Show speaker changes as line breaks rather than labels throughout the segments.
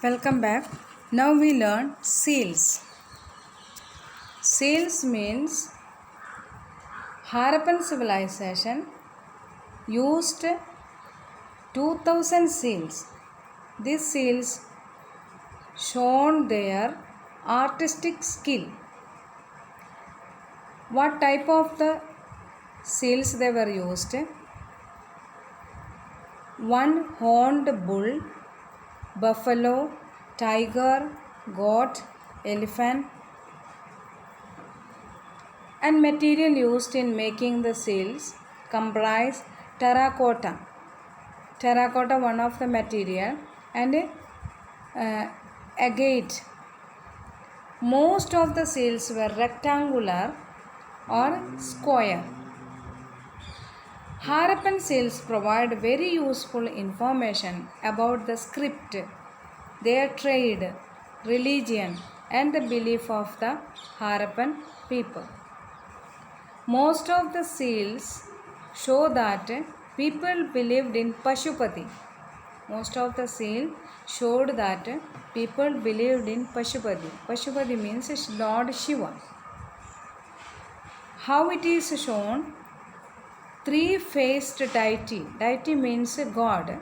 Welcome back. Now we learn seals. Seals means Harappan civilization used 2000 seals. These seals shown their artistic skill. What type of the seals they were used? One horned bull, buffalo, tiger, goat, elephant, and material used in making the seals comprise terracotta. Terracotta, one of the material, and agate. Most of the seals were rectangular or square. Harappan seals provide very useful information about the script, their trade, religion, and the belief of the Harappan people. Most of the seals show that people believed in Pashupati. Most of the seals showed that people believed in Pashupati. Pashupati means Lord Shiva. How it is shown? Three-faced deity. Deity means God.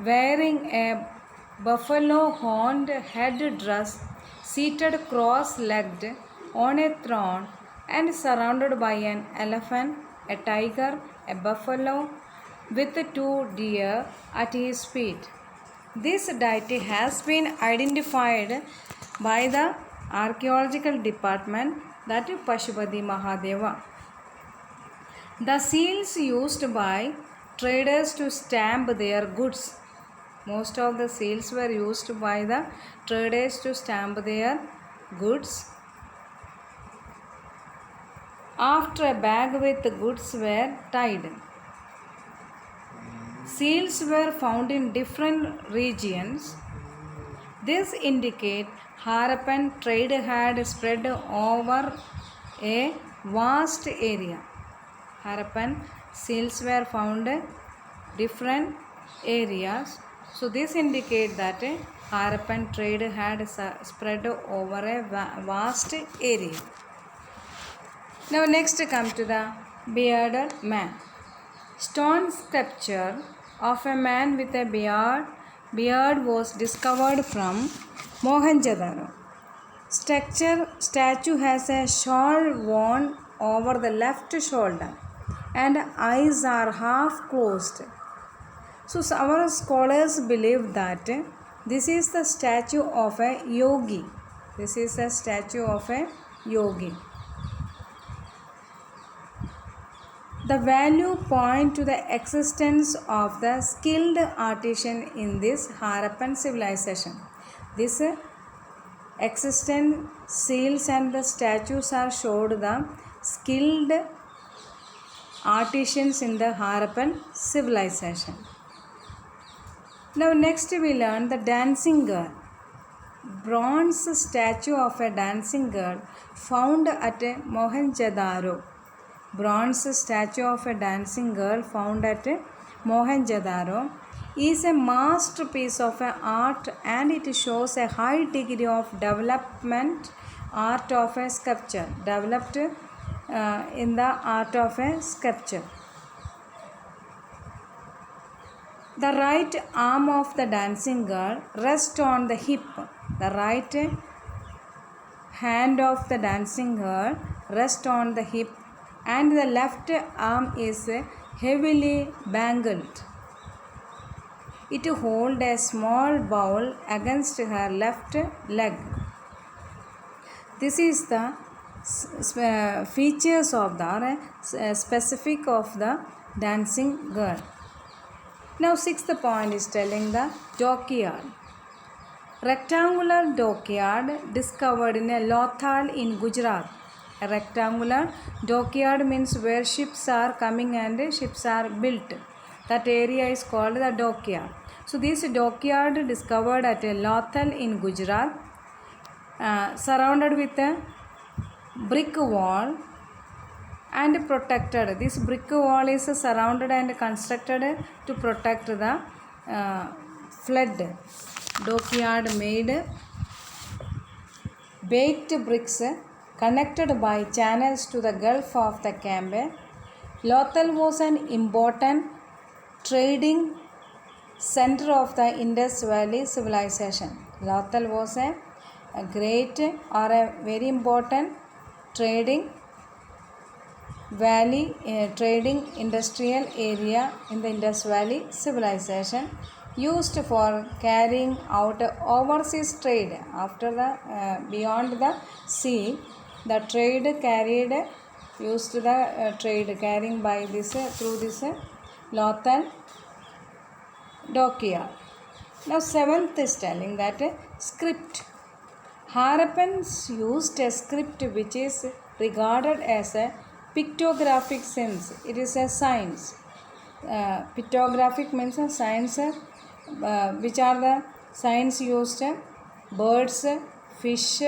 Wearing a buffalo horned headdress, seated cross-legged on a throne and surrounded by an elephant, a tiger, a buffalo with two deer at his feet. This deity has been identified by the archaeological department, that is Pashupati Mahadeva. The seals used by traders to stamp their goods. Most of the seals were used by the traders to stamp their goods. After a bag with goods were tied. Seals were found in different regions. This indicates Harappan trade had spread over a vast area. Harappan seals were found in different areas. So this indicates that Harappan trade had spread over a vast area. Now next come to the bearded man. Stone sculpture of a man with a beard was discovered from Mohenjo-daro. Statue has a shawl worn over the left shoulder and eyes are half closed. So our scholars believe that this is the statue of a yogi. This is a statue of a yogi. The value point to the existence of the skilled artisan in this Harappan civilization. This existent seals and the statues are showed the skilled artisans in the Harappan civilization. Now next we learn the dancing girl. Bronze statue of a dancing girl found at Mohenjo-daro. Bronze statue of a dancing girl found at Mohenjo-daro is a masterpiece of art, and it shows a high degree of development art of a sculpture. Developed in the art of a sculpture. The right arm of the dancing girl rests on the hip. The right hand of the dancing girl rests on the hip, and the left arm is heavily bangled. It holds a small bowl against her left leg. This is the features of the specific of the dancing girl. Now sixth point is telling the dockyard. Rectangular dockyard discovered in a Lothal in Gujarat. A rectangular dockyard means where ships are coming and ships are built. That area is called the dockyard. So this dockyard discovered at a Lothal in Gujarat, surrounded with a brick wall and protected. This brick wall is surrounded and constructed to protect the flood. dockyard made baked bricks connected by channels to the Gulf of the Cambe. Lothal was an important trading center of the Indus Valley civilization. Lothal was a great or a very important trading valley, trading industrial area in the Indus Valley civilization, used for carrying out overseas trade. After the beyond the sea, the trade carried used the trade carrying by this through this Lothal dockyard. Now seventh is telling that script. Harappans used a script which is regarded as a pictographic sense. It is a science. Pictographic means a science. Which are the signs used? Birds, fish,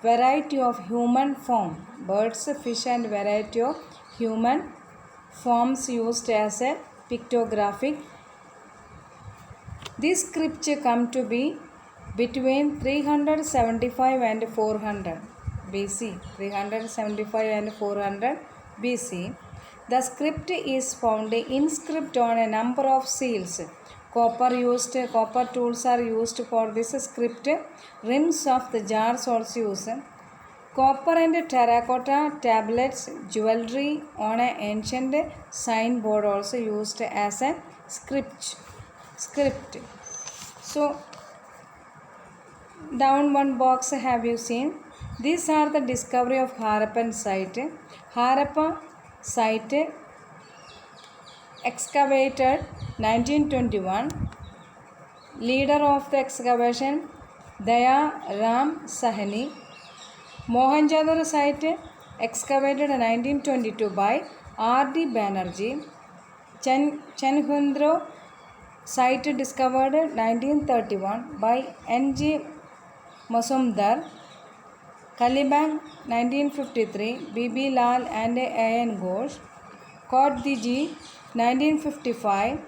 variety of human form. Birds, fish and variety of human forms used as a pictographic. These scripts come to be between 375 and 400 BC. 375 and 400 BC. The script is found inscribed on a number of seals. Copper tools are used for this script. Rims of the jars also used. Copper and terracotta tablets, jewelry on an ancient signboard also used as a script. So down one box have you seen? These are the discovery of Harappan site. Harappa site excavated 1921. Leader of the excavation Daya Ram Sahni. Mohenjo-daro site excavated 1922 by R.D. Banerjee. Chenjungaru site discovered 1931 by N.G. Mazumdar. Kalibang 1953 B.B. Lal and A.N. Ghosh. Kot Diji 1955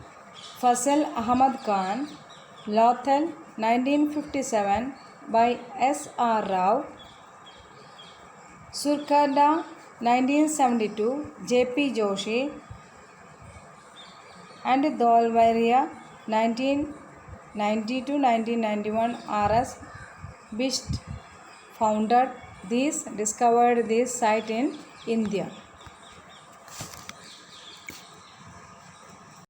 Fazl Ahmad Khan. Lothal 1957 by S.R. Rao. Surkada 1972 J.P. Joshi. And Dolvaria 1990 to 1991 R.S. Bisht discovered this site in India.